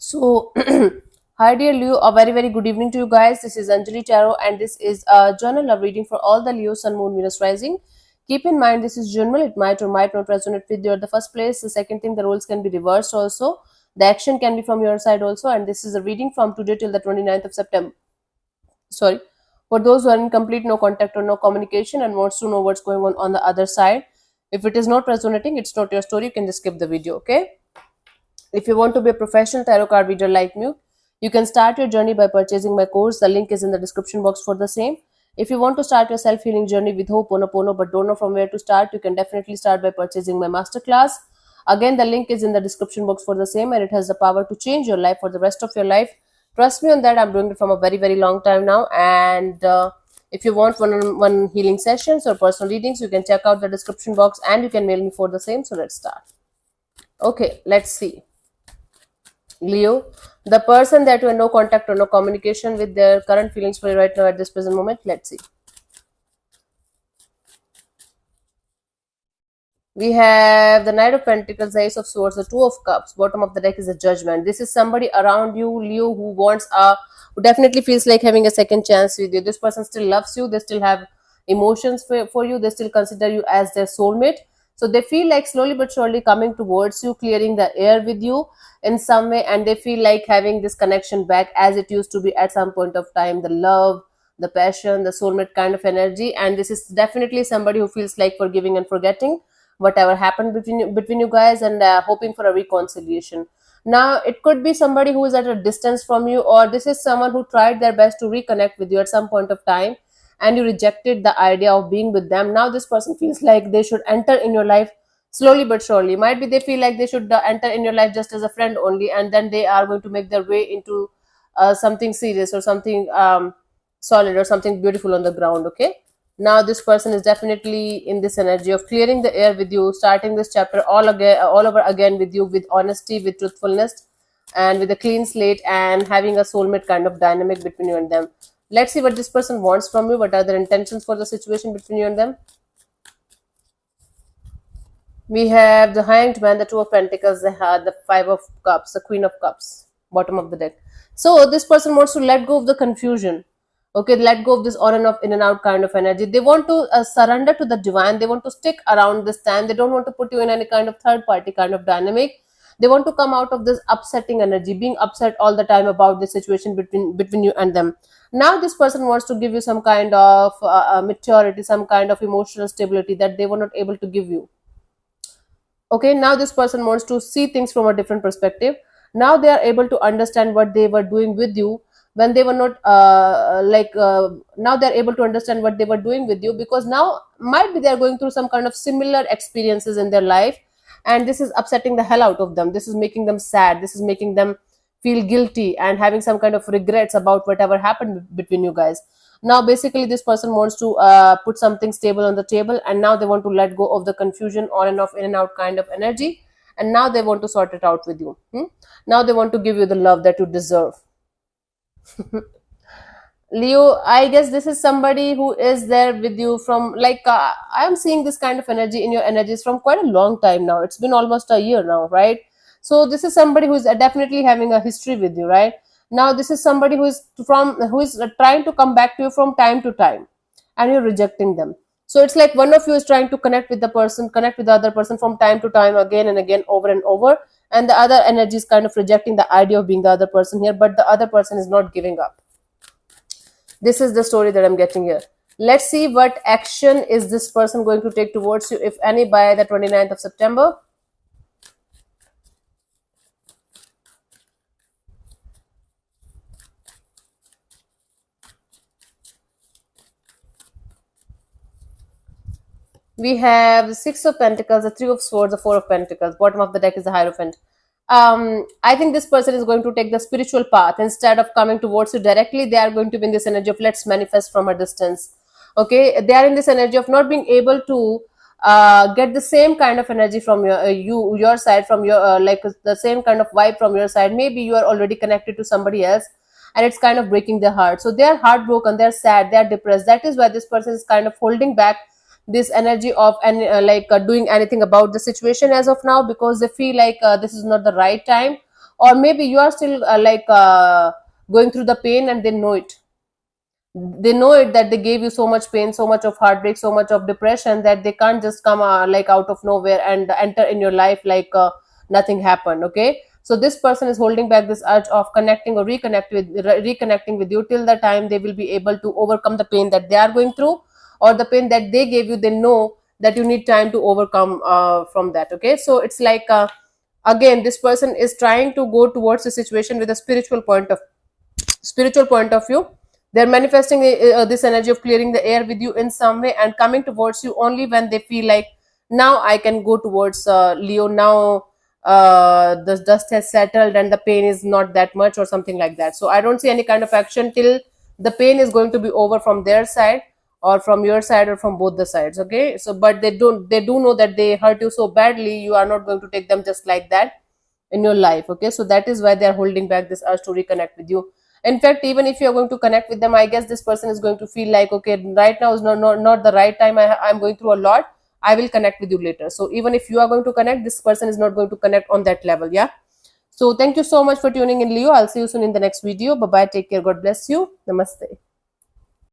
So, hi dear Leo, a very good evening to you guys. This is Anjali Tarot, and this is a journal love reading for all the Leo, Sun, Moon, Venus rising. Keep in mind, this is general. It might or might not resonate with you at the first place. The second thing, the roles can be reversed also. The action can be from your side also, and this is a reading from today till the 29th of September. Sorry. For those who are in complete no contact or no communication and wants to know what's going on the other side, if it is not resonating, it's not your story, you can just skip the video, okay? If you want to be a professional tarot card reader like me, you can start your journey by purchasing my course. The link is in the description box for the same. If you want to start your self healing journey with Ho'oponopono but don't know from where to start, you can definitely start by purchasing my masterclass. Again, the link is in the description box for the same, and it has the power to change your life for the rest of your life. Trust me on that. I'm doing it from a very long time now, and if you want one-on-one healing sessions or personal readings, you can check out the description box and you can mail me for the same. So let's start. Okay, let's see. Leo, the person that you have no contact or no communication with their current feelings for you right now at this present moment. Let's see. We have the Knight of Pentacles, the Ace of Swords, the Two of Cups. Bottom of the deck is a Judgment. This is somebody around you, Leo, who definitely feels like having a second chance with you. This person still loves you. They still have emotions for you. They still consider you as their soulmate. So they feel like slowly but surely coming towards you, clearing the air with you in some way, and they feel like having this connection back as it used to be at some point of time. The love, the passion, the soulmate kind of energy, and this is definitely somebody who feels like forgiving and forgetting whatever happened between you guys, and hoping for a reconciliation. Now it could be somebody who is at a distance from you, or this is someone who tried their best to reconnect with you at some point of time and you rejected the idea of being with them. Now this person feels like they should enter in your life slowly but surely. Might be they feel like they should enter in your life just as a friend only, and then they are going to make their way into something serious or something solid or something beautiful on the ground. Okay, now this person is definitely in this energy of clearing the air with you, starting this chapter all over again with you, with honesty, with truthfulness, and with a clean slate, and having a soulmate kind of dynamic between you and them. Let's see what this person wants from you. What are their intentions for the situation between you and them? We have the Hanged Man, the Two of Pentacles, the Five of Cups, the Queen of Cups, bottom of the deck. So this person wants to let go of the confusion. Okay, let go of this on and off, in and out kind of energy. They want to surrender to the divine. They want to stick around this time. They don't want to put you in any kind of third party kind of dynamic. They want to come out of this upsetting energy, being upset all the time about the situation between you and them. Now this person wants to give you some kind of maturity, some kind of emotional stability that they were not able to give you. Okay, now this person wants to see things from a different perspective. Now they are able to understand what they were doing with you when they were not now they're able to understand what they were doing with you, because now might be they're going through some kind of similar experiences in their life, and this is upsetting the hell out of them. This is making them sad. This is making them feel guilty and having some kind of regrets about whatever happened between you guys. Now basically this person wants to put something stable on the table, and now they want to let go of the confusion, on and off, in and out kind of energy, and now they want to sort it out with you. Now they want to give you the love that you deserve. Leo, I guess this is somebody who is there with you from I am seeing this kind of energy in your energies from quite a long time now. It's been almost a year now, right? So this is somebody who is definitely having a history with you, right? Now this is somebody who is trying to come back to you from time to time, and you're rejecting them. So it's like one of you is trying to connect with the other person from time to time, again and again, over and over, and the other energy is kind of rejecting the idea of being the other person here, but the other person is not giving up. This is the story that I'm getting here. Let's see what action is this person going to take towards you, if any, by the 29th of September. We have the Six of Pentacles, the Three of Swords, the Four of Pentacles. Bottom of the deck is the Hierophant. I think this person is going to take the spiritual path. Instead of coming towards you directly, they are going to be in this energy of let's manifest from a distance. Okay, they are in this energy of not being able to get the same kind of energy from your side, from your the same kind of vibe from your side. Maybe you are already connected to somebody else, and it's kind of breaking their heart. So they are heartbroken, they are sad, they are depressed. That is why this person is kind of holding back this energy of doing anything about the situation as of now, because they feel like this is not the right time, or maybe you are still going through the pain and they know it. They know it, that they gave you so much pain, so much of heartbreak, so much of depression, that they can't just come out of nowhere and enter in your life nothing happened. Okay, so this person is holding back this urge of connecting or reconnecting with you till the time they will be able to overcome the pain that they are going through, or the pain that they gave you. They know that you need time to overcome from that. Okay, so it's again, this person is trying to go towards the situation with a spiritual point of view. They're manifesting this energy of clearing the air with you in some way and coming towards you only when they feel like, now I can go towards Leo. Now the dust has settled and the pain is not that much, or something like that. So I don't see any kind of action till the pain is going to be over from their side, or from your side, or from both the sides. Okay, so but they do know that they hurt you so badly, you are not going to take them just like that in your life. Okay, so that is why they are holding back this urge to reconnect with you. In fact, even if you are going to connect with them, I guess this person is going to feel like, okay, right now is not the right time. I'm going through a lot. I will connect with you later. So even if you are going to connect, this person is not going to connect on that level. Yeah. So thank you so much for tuning in, Leo. I'll see you soon in the next video. Bye bye. Take care. God bless you. Namaste.